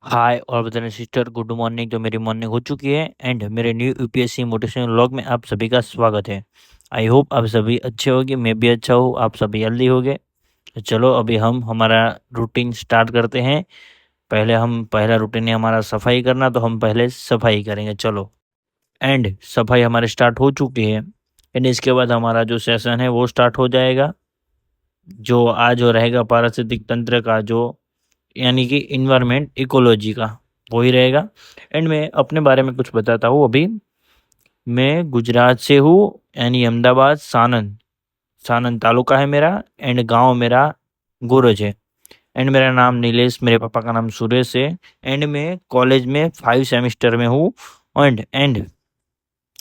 हाय और बता sister, good morning. तो मेरी मॉर्निंग हो चुकी है एंड मेरे न्यू यूपीएससी मोटिवेशनल व्लॉग में आप सभी का स्वागत है। आई होप आप सभी अच्छे होंगे, मैं भी अच्छा हूँ, आप सभी हेल्दी होंगे। तो चलो अभी हम हमारा रूटीन स्टार्ट करते हैं। पहला रूटीन है हमारा सफाई करना, तो हम पहले सफाई करेंगे। चलो, एंड सफाई हमारी स्टार्ट हो चुकी है एंड इसके बाद हमारा जो सेशन है वो स्टार्ट हो जाएगा। जो आज हो रहेगा पारिस्थितिक तंत्र का, जो यानी कि इन्वायरमेंट इकोलॉजी का, वही रहेगा। एंड मैं अपने बारे में कुछ बताता हूँ अभी। मैं गुजरात से हूँ, यानी अहमदाबाद, सानंद सानंद तालुका है मेरा। एंड गांव मेरा गोरज है। एंड मेरा नाम नीलेश, मेरे पापा का नाम सुरेश है। एंड मैं कॉलेज में 5 सेमेस्टर में हूँ। एंड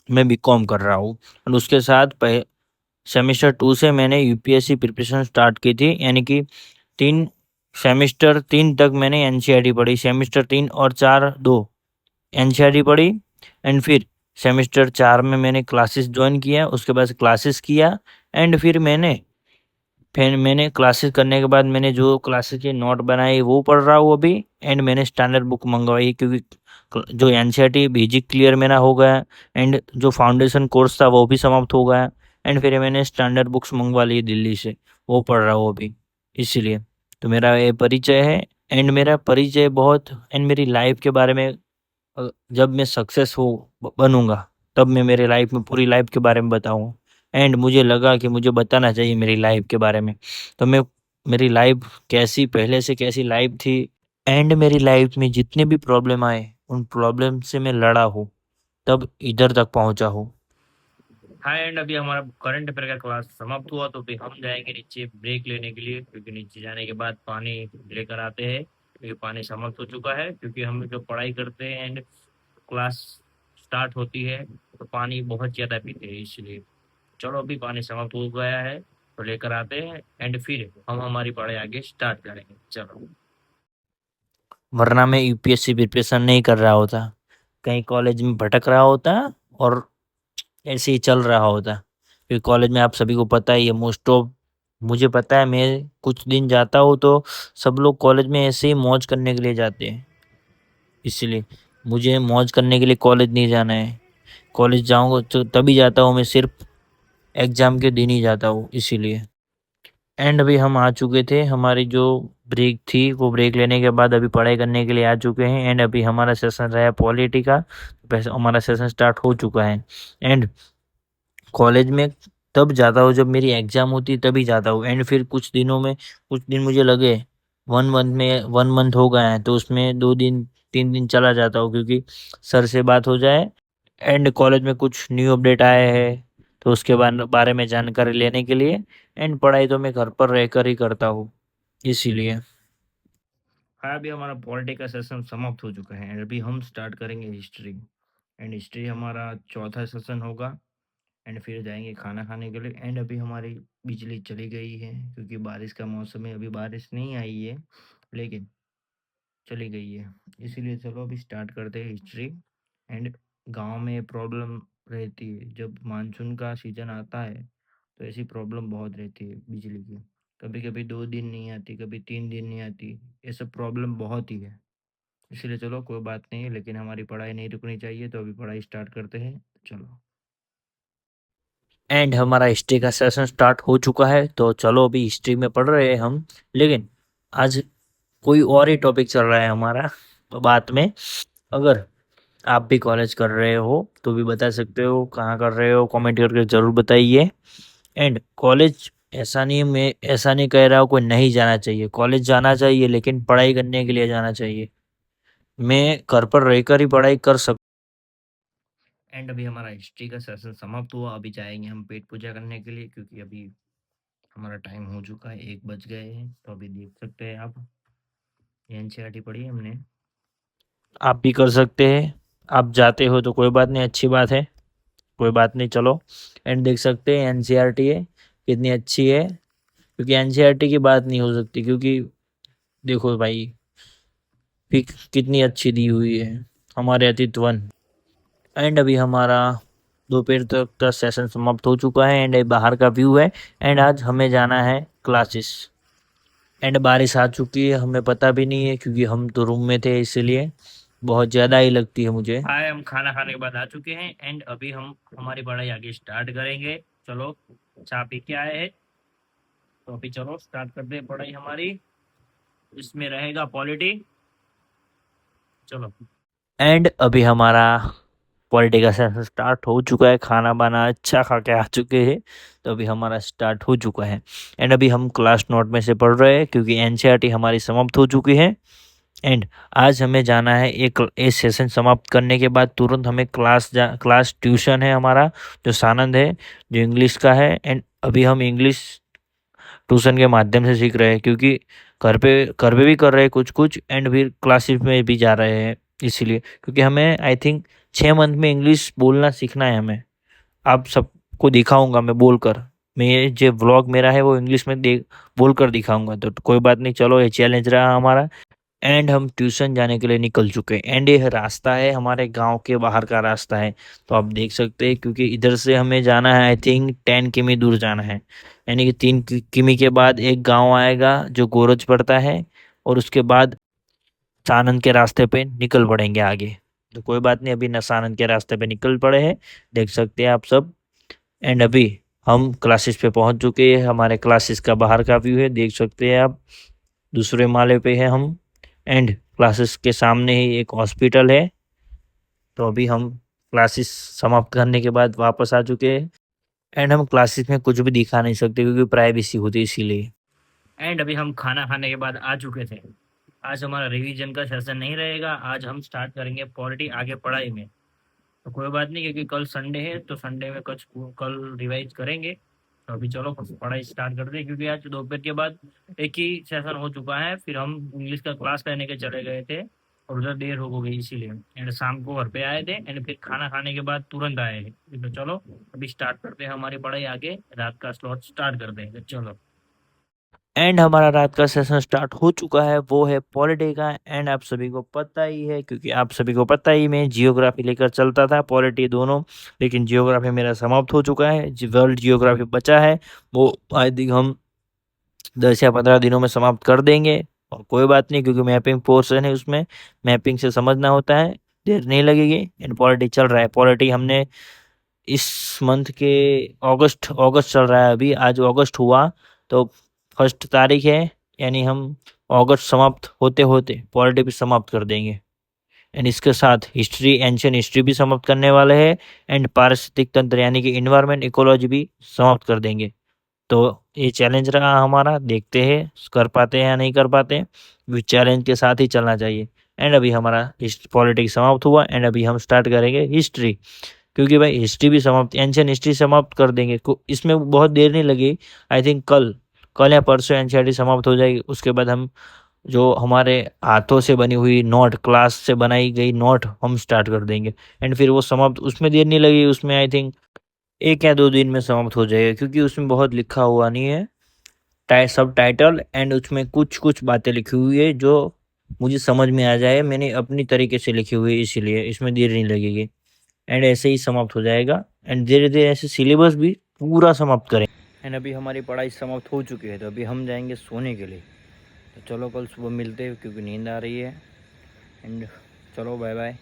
मैं बीकॉम कर रहा हूँ। और उसके साथ सेमेस्टर 2 से मैंने यूपीएससी प्रिपरेशन स्टार्ट की थी, यानी कि तीन सेमेस्टर 3 तक मैंने एनसीईआरटी पढ़ी। सेमेस्टर 3 और 4 दो एनसीईआरटी पढ़ी। एंड फिर सेमेस्टर 4 में मैंने क्लासेस ज्वाइन किया, उसके बाद क्लासेस किया। एंड फिर मैंने क्लासेस करने के बाद मैंने जो क्लासेस के नोट बनाए वो पढ़ रहा हूँ अभी। एंड मैंने स्टैंडर्ड बुक मंगवाई, क्योंकि जो एनसीईआरटी बेसिक क्लियर मेरा हो गया। एंड जो फाउंडेशन कोर्स था वो भी समाप्त हो गया। एंड फिर मैंने स्टैंडर्ड बुक्स मंगवा ली दिल्ली से, वो पढ़ रहा हूँ अभी। इसीलिए तो मेरा ये परिचय है। एंड मेरा परिचय बहुत, एंड मेरी लाइफ के बारे में, जब मैं सक्सेस हो बनूंगा तब मैं मेरे लाइफ में पूरी लाइफ के बारे में बताऊँ। एंड मुझे लगा कि मुझे बताना चाहिए मेरी लाइफ के बारे में। तो मैं मेरी लाइफ कैसी, पहले से कैसी लाइफ थी, एंड मेरी लाइफ में जितने भी प्रॉब्लम आए उन प्रॉब्लम से मैं लड़ा हूँ, तब इधर तक पहुँचा हूँ। हाँ, एंड अभी हमारा करंट अफेयर का क्लास समाप्त हुआ, तो फिर हम जाएंगे नीचे ब्रेक लेने के लिए, क्योंकि नीचे जाने के बाद पानी लेकर आते हैं, क्योंकि पानी समाप्त हो चुका है। क्योंकि हम जो पढ़ाई करते हैं एंड क्लास स्टार्ट होती है तो पानी बहुत ज़्यादा पीते हैं, इसलिए चलो अभी पानी समाप्त हो गया है तो लेकर आते हैं। एंड फिर हम हमारी पढ़ाई आगे स्टार्ट करेंगे। चलो, वरना मैं यूपीएससी प्रिपरेशन नहीं कर रहा होता, कहीं कॉलेज में भटक रहा होता और ऐसे ही चल रहा होता। क्योंकि कॉलेज में आप सभी को पता ही है, मोस्ट ऑफ, मुझे पता है, मैं कुछ दिन जाता हूँ तो सब लोग कॉलेज में ऐसे ही मौज करने के लिए जाते हैं। इसलिए मुझे मौज करने के लिए कॉलेज नहीं जाना है। कॉलेज जाऊँगा तो तभी जाता हूँ मैं, सिर्फ एग्ज़ाम के दिन ही जाता हूँ, इसीलिए। एंड अभी हम आ चुके थे, हमारी जो ब्रेक थी वो ब्रेक लेने के बाद अभी पढ़ाई करने के लिए आ चुके हैं। एंड अभी हमारा सेशन रहा पॉलिटी का, हमारा सेशन स्टार्ट हो चुका है। एंड कॉलेज में तब जाता हूँ जब मेरी एग्ज़ाम होती है, तभी जाता हूँ। एंड फिर कुछ दिन मुझे लगे, 1 मंथ हो गया है, तो उसमें 2 दिन 3 दिन चला जाता हूँ, क्योंकि सर से बात हो जाए एंड कॉलेज में कुछ न्यू अपडेट आए हैं, तो उसके बारे में जानकारी लेने के लिए। एंड पढ़ाई तो मैं घर पर रहकर ही करता हूँ, इसीलिए। हाँ, अभी हमारा पॉलिटी का सेशन समाप्त हो चुका है। अभी हम स्टार्ट करेंगे हिस्ट्री। एंड हिस्ट्री हमारा चौथा सेशन होगा। एंड फिर जाएंगे खाना खाने के लिए। एंड अभी हमारी बिजली चली गई है, क्योंकि बारिश का मौसम है, अभी बारिश नहीं आई है, लेकिन चली गई है। इसीलिए चलो अभी स्टार्ट करते हैं हिस्ट्री। एंड गांव में प्रॉब्लम रहती है, जब मानसून का सीजन आता है तो ऐसी प्रॉब्लम बहुत रहती है बिजली की। कभी कभी 2 दिन नहीं आती, कभी 3 दिन नहीं आती। ये सब प्रॉब्लम बहुत ही है। इसलिए चलो कोई बात नहीं है, लेकिन हमारी पढ़ाई नहीं रुकनी चाहिए, तो अभी पढ़ाई स्टार्ट करते हैं। चलो, एंड हमारा हिस्ट्री का सेशन स्टार्ट हो चुका है, तो चलो अभी हिस्ट्री में पढ़ रहे हैं हम। लेकिन आज कोई और ही टॉपिक चल रहा है हमारा, तो बात में, अगर आप भी कॉलेज कर रहे हो तो भी बता सकते हो, कहाँ कर रहे हो कमेंट करके ज़रूर बताइए। एंड कॉलेज, ऐसा नहीं कह रहा हूँ कोई नहीं जाना चाहिए, कॉलेज जाना चाहिए, लेकिन पढ़ाई करने के लिए जाना चाहिए। मैं घर पर रहकर ही पढ़ाई कर सकता। एंड अभी हमारा हिस्ट्री का सेशन समाप्त हुआ, अभी जाएंगे हम पेट पूजा करने के लिए, क्योंकि अभी हमारा टाइम हो चुका है, 1 बज गए हैं। तो अभी देख सकते हैं आप, एनसीईआरटी पढ़ी है हमने। आप भी कर सकते हैं, आप जाते हो तो कोई बात नहीं, अच्छी बात है, कोई बात नहीं, चलो। एंड देख सकते हैं एनसीईआरटी है कितनी अच्छी है, क्योंकि एनसीईआरटी की बात नहीं हो सकती, क्योंकि देखो भाई, पिक कितनी अच्छी दी हुई है, हमारे अतिथि 1। एंड अभी हमारा दोपहर तक का सेशन समाप्त हो चुका है। एंड बाहर का व्यू है। एंड आज हमें जाना है क्लासेस। एंड बारिश आ चुकी है, हमें पता भी नहीं है क्योंकि हम तो रूम में थे, इसीलिए बहुत ज़्यादा ही लगती है मुझे। हाय, हम खाना खाने के बाद आ चुके हैं एंड अभी हम हमारी पढ़ाई आगे स्टार्ट करेंगे। चलो, चाय पी के आए हैं तो अभी चलो स्टार्ट करते हैं पढ़ाई हमारी। इसमें रहेगा पॉलिटी। चलो। एंड अभी हमारा पॉलिटी का सेशन स्टार्ट हो चुका है, खाना बाना अच्छा खा के आ चुके हैं, तो अभी हमारा स्टार्ट हो चुका है। एंड अभी हम क्लास नोट में से पढ़ रहे हैं क्योंकि एनसीईआरटी हमारी समाप्त हो चुकी है। एंड आज हमें जाना है, एक सेशन समाप्त करने के बाद तुरंत हमें क्लास ट्यूशन है हमारा, जो सानंद है, जो इंग्लिश का है। एंड अभी हम इंग्लिश ट्यूशन के माध्यम से सीख रहे हैं क्योंकि घर पे भी कर रहे हैं कुछ कुछ, एंड फिर क्लासेस में भी जा रहे हैं, इसीलिए क्योंकि हमें आई थिंक 6 मंथ में इंग्लिश बोलना सीखना है हमें। आप सबको दिखाऊंगा मैं बोलकर। मैं ये जो व्लॉग मेरा है वो इंग्लिश में बोलकर दिखाऊंगा, तो कोई बात नहीं, चलो ये चैलेंज रहा हमारा। एंड हम ट्यूशन जाने के लिए निकल चुके हैं। एंड ये रास्ता है हमारे गांव के बाहर का रास्ता है, तो आप देख सकते हैं क्योंकि इधर से हमें जाना है आई थिंक 10 किमी दूर जाना है। यानी कि 3 किमी के बाद एक गांव आएगा जो गोरज पड़ता है, और उसके बाद सानंद के रास्ते पे निकल पड़ेंगे आगे। तो कोई बात नहीं, अभी न सानंद के रास्ते पे निकल पड़े हैं, देख सकते हैं आप सब। एंड अभी हम क्लासेस पे पहुंच चुके हैं, हमारे क्लासेस का बाहर का व्यू है, देख सकते हैं आप। दूसरे माले पे है हम। एंड क्लासेस के सामने ही एक हॉस्पिटल है। तो अभी हम क्लासेस समाप्त करने के बाद वापस आ चुके हैं। एंड हम क्लासेस में कुछ भी दिखा नहीं सकते क्योंकि प्राइवेसी होती है, इसीलिए। एंड अभी हम खाना खाने के बाद आ चुके थे। आज हमारा रिवीजन का सेशन नहीं रहेगा, आज हम स्टार्ट करेंगे पॉलिटी आगे पढ़ाई में। तो कोई बात नहीं, क्योंकि कल संडे है तो संडे में कुछ कल रिवाइज करेंगे। तो अभी चलो पढ़ाई स्टार्ट करते हैं, क्योंकि आज दोपहर के बाद एक ही सेशन हो चुका है, फिर हम इंग्लिश का क्लास करने के चले गए थे और उधर देर हो गई इसीलिए। एंड शाम को घर पे आए थे एंड फिर खाना खाने के बाद तुरंत आए हैं। तो चलो अभी स्टार्ट करते हैं हमारी पढ़ाई आगे, रात का स्लॉट स्टार्ट करते हैं, चलो। एंड हमारा रात का सेशन स्टार्ट हो चुका है, वो है पॉलिटी का। एंड आप सभी को पता ही है, क्योंकि आप सभी को पता ही, मैं जियोग्राफी लेकर चलता था, पॉलिटी दोनों। लेकिन जियोग्राफी मेरा समाप्त हो चुका है, वर्ल्ड जियोग्राफी बचा है, वो आई थिंक हम 10 या 15 दिनों में समाप्त कर देंगे। और कोई बात नहीं, क्योंकि मैपिंग पोर्शन है उसमें, मैपिंग से समझना होता है, देर नहीं लगेगी। एंड पॉलिटी चल रहा है, पॉलिटी हमने इस मंथ के अगस्त अगस्त चल रहा है अभी, आज अगस्त हुआ तो 1 तारीख है, यानी हम अगस्त समाप्त होते होते पॉलिटी भी समाप्त कर देंगे। एंड इसके साथ हिस्ट्री, एंशियंट हिस्ट्री भी समाप्त करने वाले हैं। एंड पारिस्थितिक तंत्र यानी कि इन्वायरमेंट इकोलॉजी भी समाप्त कर देंगे। तो ये चैलेंज रहा हमारा, देखते हैं कर पाते हैं या नहीं कर पाते हैं, चैलेंज के साथ ही चलना चाहिए। एंड अभी हमारा पॉलिटिक्स समाप्त हुआ, एंड अभी हम स्टार्ट करेंगे हिस्ट्री, क्योंकि भाई हिस्ट्री भी समाप्त, एंशियंट हिस्ट्री समाप्त कर देंगे, इसमें बहुत देर नहीं लगी। आई थिंक कल कल या परसों एनसीईआरटी समाप्त हो जाएगी। उसके बाद हम जो हमारे हाथों से बनी हुई नोट, क्लास से बनाई गई नोट, हम स्टार्ट कर देंगे। एंड फिर वो समाप्त, उसमें देर नहीं लगी, उसमें आई थिंक 1 या 2 दिन में समाप्त हो जाएगा, क्योंकि उसमें बहुत लिखा हुआ नहीं है, सब टाइटल। एंड उसमें कुछ कुछ बातें लिखी हुई है जो मुझे समझ में आ जाए, मैंने अपनी तरीके से लिखी हुई है, इसीलिए इसमें देर नहीं लगेगी। एंड ऐसे ही समाप्त हो जाएगा। एंड धीरे धीरे ऐसे सिलेबस भी पूरा समाप्त करें। एंड अभी हमारी पढ़ाई समाप्त हो चुकी है, तो अभी हम जाएंगे सोने के लिए। तो चलो कल सुबह मिलते हैं, क्योंकि नींद आ रही है। एंड चलो बाय बाय।